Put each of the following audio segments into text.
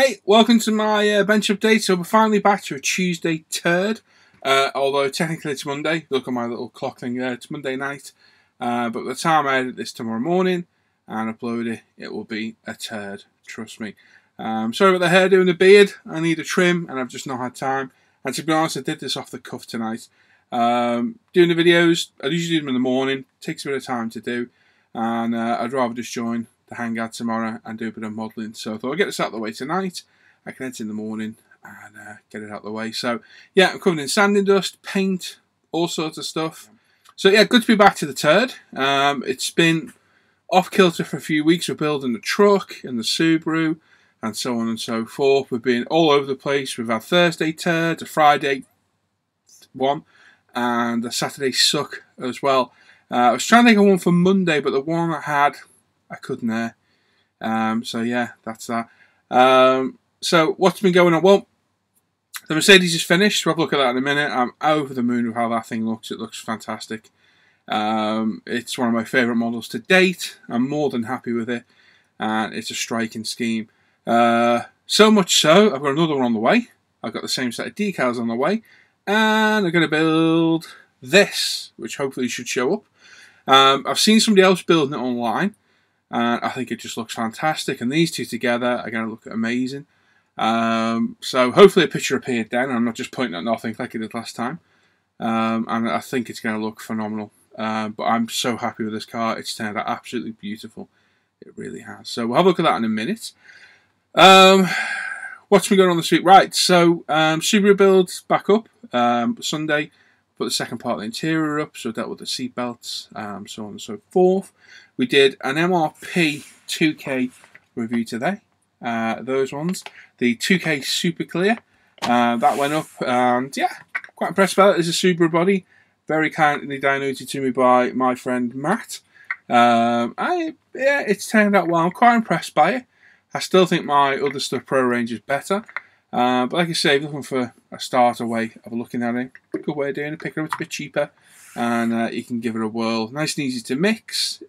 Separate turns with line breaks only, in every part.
Hey, welcome to my bench update. So we're finally back to a Tuesday turd. Although technically it's Monday. Look at my little clock thing there. It's Monday night. But by the time I edit this tomorrow morning and upload it, it will be a turd. Trust me. Sorry about the hairdo and the beard. I need a trim and I've just not had time. And to be honest, I did this off the cuff tonight. Doing the videos, I usually do them in the morning. Takes a bit of time to do. And I'd rather just join the hangout tomorrow and do a bit of modelling. So I thought I'd get this out of the way tonight. I can edit in the morning and get it out of the way. So yeah, I'm covered in sanding dust, paint, all sorts of stuff. So yeah, good to be back to the turd. It's been off kilter for a few weeks. We're building the truck and the Subaru and so on and so forth. We've been all over the place. We've had Thursday turd, a Friday one, and a Saturday suck as well. I was trying to think of one for Monday, but the one I had, I couldn't air. So yeah, that's that. So what's been going on? Well, the Mercedes is finished. We'll have a look at that in a minute. I'm over the moon with how that thing looks. It looks fantastic. It's one of my favourite models to date. I'm more than happy with it. And it's a striking scheme. So much so, I've got another one on the way. I've got the same set of decals on the way. And I'm going to build this, which hopefully should show up. I've seen somebody else building it online. And I think it just looks fantastic. And these two together are going to look amazing. So hopefully a picture appeared then. I'm not just pointing at nothing like I did last time. And I think it's going to look phenomenal. But I'm so happy with this car. It's turned out absolutely beautiful. It really has. So we'll have a look at that in a minute. What's been going on this week? Right, so Subaru builds back up Sunday. Put the second part of the interior up, so dealt with the seat belts, so on and so forth. We did an MRP 2K review today. Those ones. The 2K Super Clear. That went up, and yeah, quite impressed by it. It's a Subaru body. Very kindly donated to me by my friend Matt. Yeah, it's turned out well. I'm quite impressed by it. I still think my other stuff Pro range is better. But like I say, if you're looking for a starter way of looking at it, good way of doing it. Pick it up, it's a bit cheaper, and you can give it a whirl. Nice and easy to mix.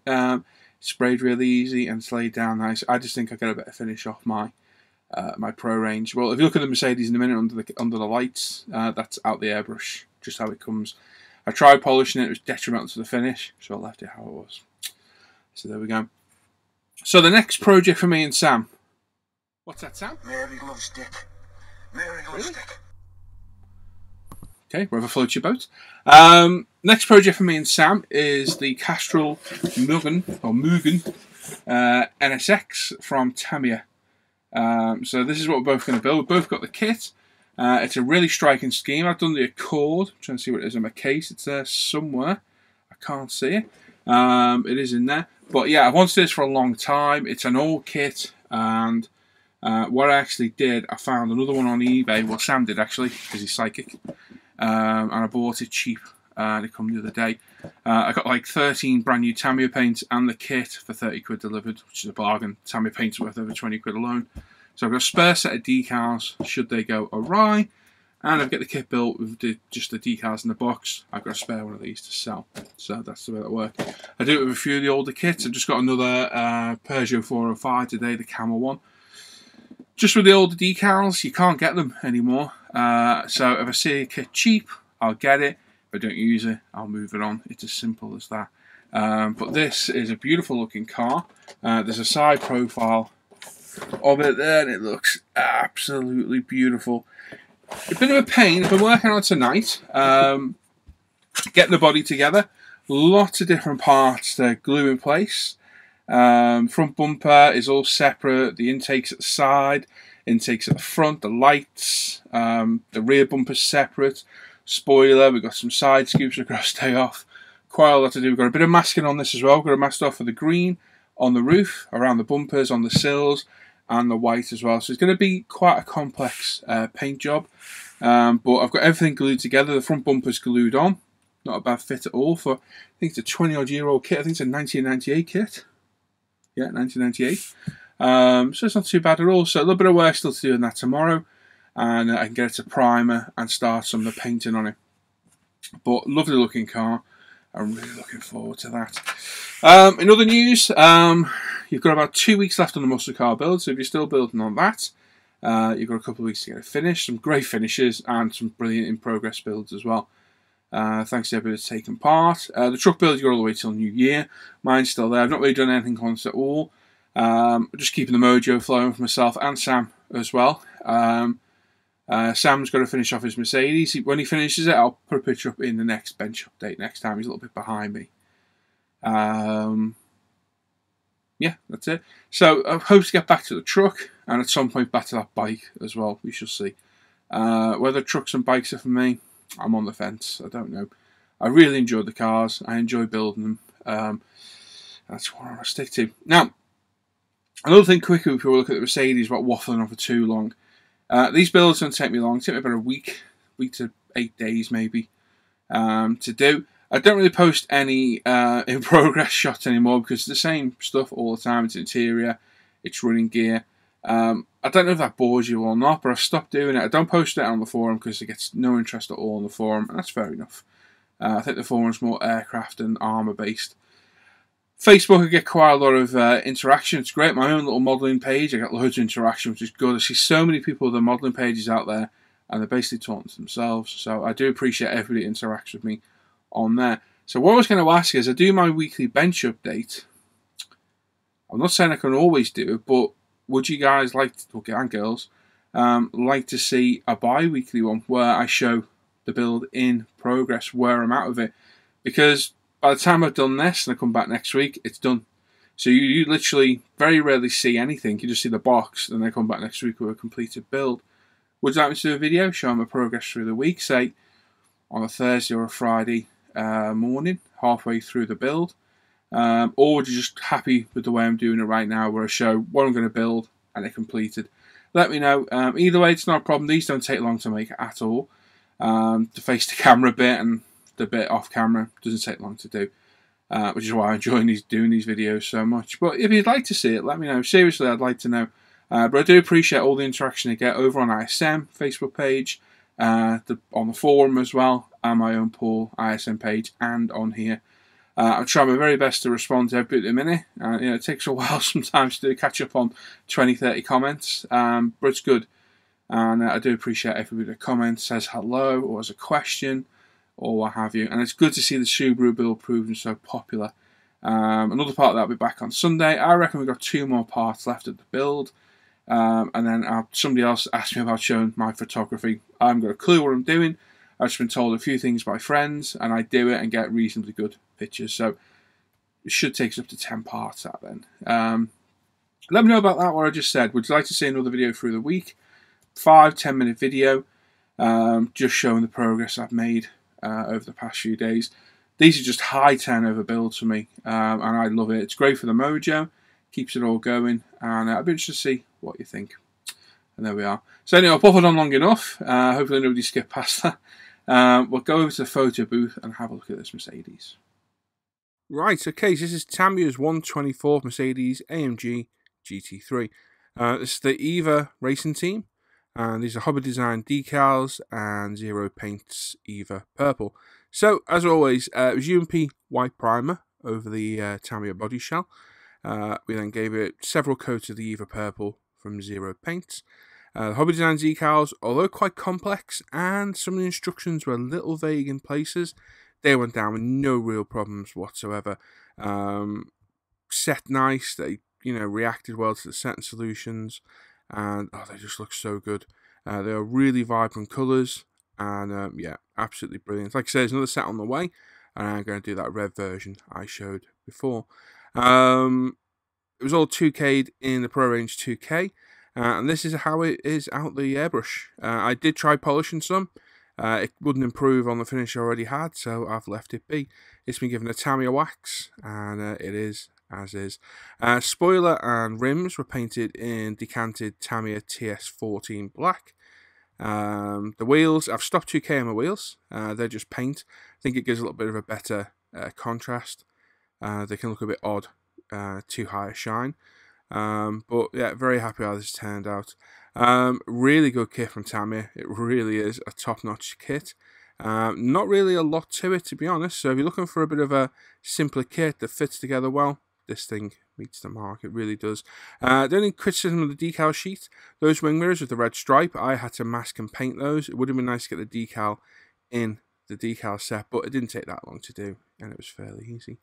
Sprayed really easy and it's laid down nice. I just think I get a better finish off my my Pro range. Well, if you look at the Mercedes in a minute under the lights, that's out the airbrush, just how it comes. I tried polishing it; it was detrimental to the finish, so I left it how it was. So there we go. So the next project for me and Sam. What's that, Sam?
Mary loves Dick. Mary loves Dick.
Okay, wherever floats your boat. Next project for me and Sam is the Castrol Mugen NSX from Tamiya. So this is what we're both going to build. We've both got the kit. It's a really striking scheme. I've done the Accord. I'm trying to see what it is in my case. It's there somewhere. I can't see it. It is in there. But yeah, I've wanted this for a long time. It's an old kit, and what I actually did, I found another one on eBay. Well, Sam did actually, because he's psychic. And I bought it cheap, and it came the other day. I got like 13 brand new Tamiya paints and the kit for 30 quid delivered, which is a bargain. Tamiya paints worth over 20 quid alone. So I've got a spare set of decals, should they go awry. And I've got the kit built with just the decals in the box. I've got a spare one of these to sell. So that's the way that works. I do it with a few of the older kits. I've just got another Peugeot 405 today, the Camel one. Just with the older decals, you can't get them anymore. So if I see a kit cheap, I'll get it. If I don't use it, I'll move it on. It's as simple as that. But this is a beautiful looking car. There's a side profile of it there, and it looks absolutely beautiful. A bit of a pain. I've been working on it tonight, getting the body together. Lots of different parts to glue in place. Front bumper is all separate. The intakes at the side, intakes at the front, the lights, the rear bumper's separate. Spoiler, we've got some side scoops we've got to stay off. Quite a lot to do. We've got a bit of masking on this as well. We've got a mask off for the green on the roof, around the bumpers, on the sills, and the white as well. So it's going to be quite a complex paint job. But I've got everything glued together. The front bumper's glued on. Not a bad fit at all for, I think it's a 20-odd-year-old kit. I think it's a 1998 kit. Yeah, 1998. So it's not too bad at all. So a little bit of work still to do on that tomorrow. And I can get it to primer and start some of the painting on it. But lovely looking car. I'm really looking forward to that. In other news, you've got about 2 weeks left on the muscle car build, so if you're still building on that, You've got a couple of weeks to get it finished. Some great finishes and some brilliant in-progress builds as well. Thanks to everybody that's taken part. The truck build you got all the way till New Year. Mine's still there. I've not really done anything on it at all. Just keeping the mojo flowing for myself and Sam as well. Sam's got to finish off his Mercedes. When he finishes it, I'll put a picture up in the next bench update next time. He's a little bit behind me. Yeah, that's it. So I hope to get back to the truck and at some point back to that bike as well. We shall see. Whether trucks and bikes are for me, I'm on the fence. I don't know. I really enjoy the cars. I enjoy building them. That's what I want to stick to. Now, another thing quickly before we look at the Mercedes, about waffling on for too long. These builds don't take me long. It take me about a week to 8 days maybe to do. I don't really post any in progress shots anymore because it's the same stuff all the time. It's interior, it's running gear. I don't know if that bores you or not, but I've stopped doing it. I don't post it on the forum because it gets no interest at all on the forum, and that's fair enough. I think the forum's more aircraft and armour based. Facebook, I get quite a lot of interaction. It's great. My own little modelling page, I get loads of interaction, which is good. I see so many people with their modelling pages out there, and they're basically talking to themselves. So I do appreciate everybody that interacts with me on there. So what I was going to ask is, I do my weekly bench update. I'm not saying I can always do it, but would you guys like to, and girls, like to see a bi-weekly one where I show the build in progress, where I'm out of it? Because by the time I've done this and I come back next week, it's done. So you literally very rarely see anything. You just see the box and then come back next week with a completed build. Would you like me to do a video showing my progress through the week, say on a Thursday or a Friday morning, halfway through the build? Or would you just happy with the way I'm doing it right now, where I show what I'm going to build and it completed? Let me know. Either way, it's not a problem. These don't take long to make at all. To face the camera bit and the bit off camera doesn't take long to do, which is why I enjoy doing these videos so much. But if you'd like to see it, let me know. Seriously, I'd like to know. But I do appreciate all the interaction I get over on ISM Facebook page, on the forum as well, and my own Paul ISM page, and on here. I'm trying my very best to respond to everybody at the minute. It takes a while sometimes to catch up on 20-30 comments, but it's good. And I do appreciate everybody that comments, says hello, or has a question, or what have you. And it's good to see the Subaru build proving so popular. Another part of that will be back on Sunday. I reckon we've got 2 more parts left of the build. And then somebody else asked me about showing my photography. I haven't got a clue what I'm doing. I've just been told a few things by friends, and I do it and get reasonably good pictures. So it should take us up to 10 parts out then. Let me know about that, what I just said. Would you like to see another video through the week? 5-10 minute video, just showing the progress I've made over the past few days. These are just high turnover builds for me, and I love it. It's great for the mojo, keeps it all going, and I'd be interested to see what you think. And there we are. So anyway, I've buffered on long enough. Hopefully nobody skipped past that. We'll go over to the photo booth and have a look at this Mercedes. Right, okay, so this is Tamiya's 124 Mercedes AMG GT3. This is the EVA racing team. And these are Hobby Design decals and Zero Paints EVA purple. So, as always, it was UMP white primer over the Tamiya body shell. We then gave it several coats of the EVA purple from Zero Paints. The Hobby Design decals, although quite complex and some of the instructions were a little vague in places, they went down with no real problems whatsoever. Set nice, they reacted well to the setting solutions. And they just look so good. They are really vibrant colours, and yeah, absolutely brilliant. Like I said, there's another set on the way, and I'm going to do that red version I showed before. It was all 2K'd in the Pro Range 2K, and this is how it is out the airbrush. I did try polishing some. It wouldn't improve on the finish I already had, so I've left it be. It's been given a Tamiya wax, and it is as is. Spoiler and rims were painted in decanted Tamiya TS14 black. The wheels, I've stopped 2K on my wheels. They're just paint. I think it gives a little bit of a better contrast. They can look a bit odd, too high a shine. But yeah, very happy how this turned out. Really good kit from Tamiya. It really is a top-notch kit. Not really a lot to it, to be honest. So if you're looking for a bit of a simpler kit that fits together well, this thing meets the mark. It really does. The only criticism of the decal sheet, those wing mirrors with the red stripe, I had to mask and paint those. It would have been nice to get the decal in the decal set, but it didn't take that long to do, and it was fairly easy.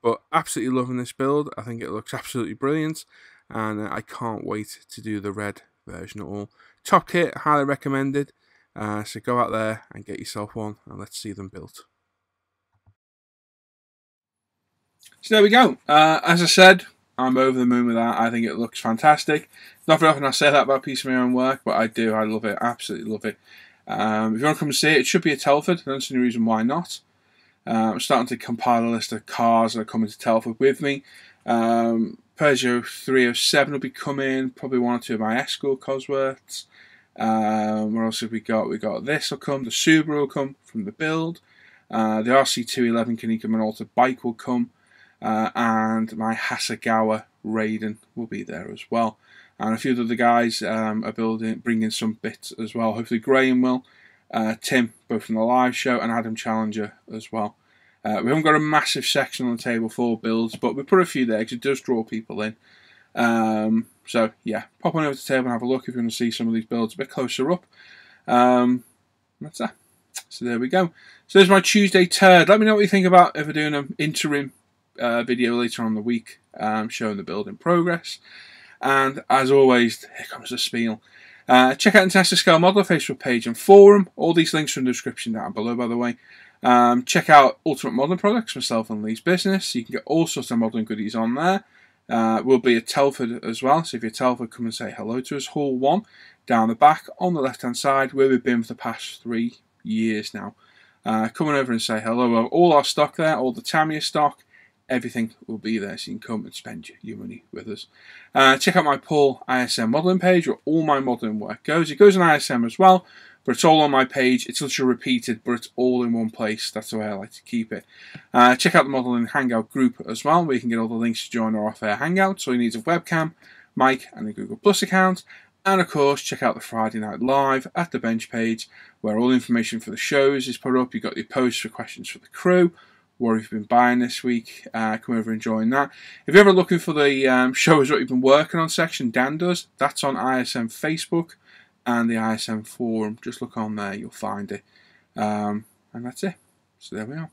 But absolutely loving this build. I think it looks absolutely brilliant, and I can't wait to do the red version at all. Top kit, highly recommended. So go out there and get yourself one, and let's see them built. So there we go. As I said, I'm over the moon with that. I think it looks fantastic. Not very often I say that about a piece of my own work, but I do. I love it. Absolutely love it. If you want to come and see it, it should be at Telford. I don't see any reason why not. I'm starting to compile a list of cars that are coming to Telford with me. Peugeot 307 will be coming. Probably one or two of my Escort Cosworths. What else have we got? We got this will come. The Subaru will come from the build. The RC211 Kanika Minolta bike will come. And my Hasegawa Raiden will be there as well. And a few of the other guys are bringing some bits as well. Hopefully Graham will. Tim, both from the live show, and Adam Challenger as well. We haven't got a massive section on the table for builds, but we put a few there because it does draw people in. So yeah, pop on over to the table and have a look if you want to see some of these builds a bit closer up. That's that. So there we go. So there's my Tuesday turd. Let me know what you think about if we're doing an interim video later on in the week, showing the build in progress. And as always, here comes the spiel. Check out International Scale Modeler Facebook page and forum. All these links are in the description down below, by the way. Check out Ultimate Modeling Products, myself and Lee's business. You can get all sorts of modeling goodies on there. We'll be at Telford as well, so if you're at Telford, come and say hello to us. Hall 1, down the back, on the left-hand side, where we've been for the past 3 years now. Come on over and say hello. We'll have all our stock there, all the Tamiya stock. Everything will be there, so you can come and spend your money with us. Check out my Paul ISM modelling page, where all my modelling work goes. It goes on ISM as well, but it's all on my page. It's literally repeated, but it's all in one place. That's the way I like to keep it. Check out the Modelling Hangout group as well, where you can get all the links to join our Off Air Hangouts. All you need is a webcam, mic, and a Google Plus account. And of course, check out the Friday Night Live at the bench page, where all information for the shows is put up. You've got your posts for questions for the crew. What have you been buying this week? Come over and join that. If you're ever looking for the shows what you've been working on section, Dan does. That's on ISM Facebook and the ISM forum. Just look on there, you'll find it. And that's it. So there we are.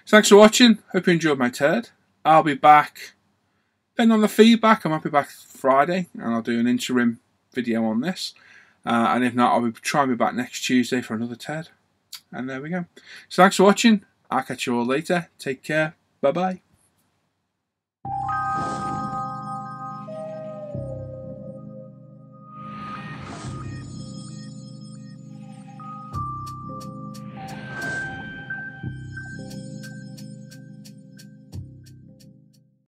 So thanks for watching. Hope you enjoyed my turd. I'll be back. Depending on the feedback, I might be back Friday, and I'll do an interim video on this. And if not, I'll be trying to be back next Tuesday for another turd. And there we go. So thanks for watching. I'll catch you all later. Take care. Bye-bye.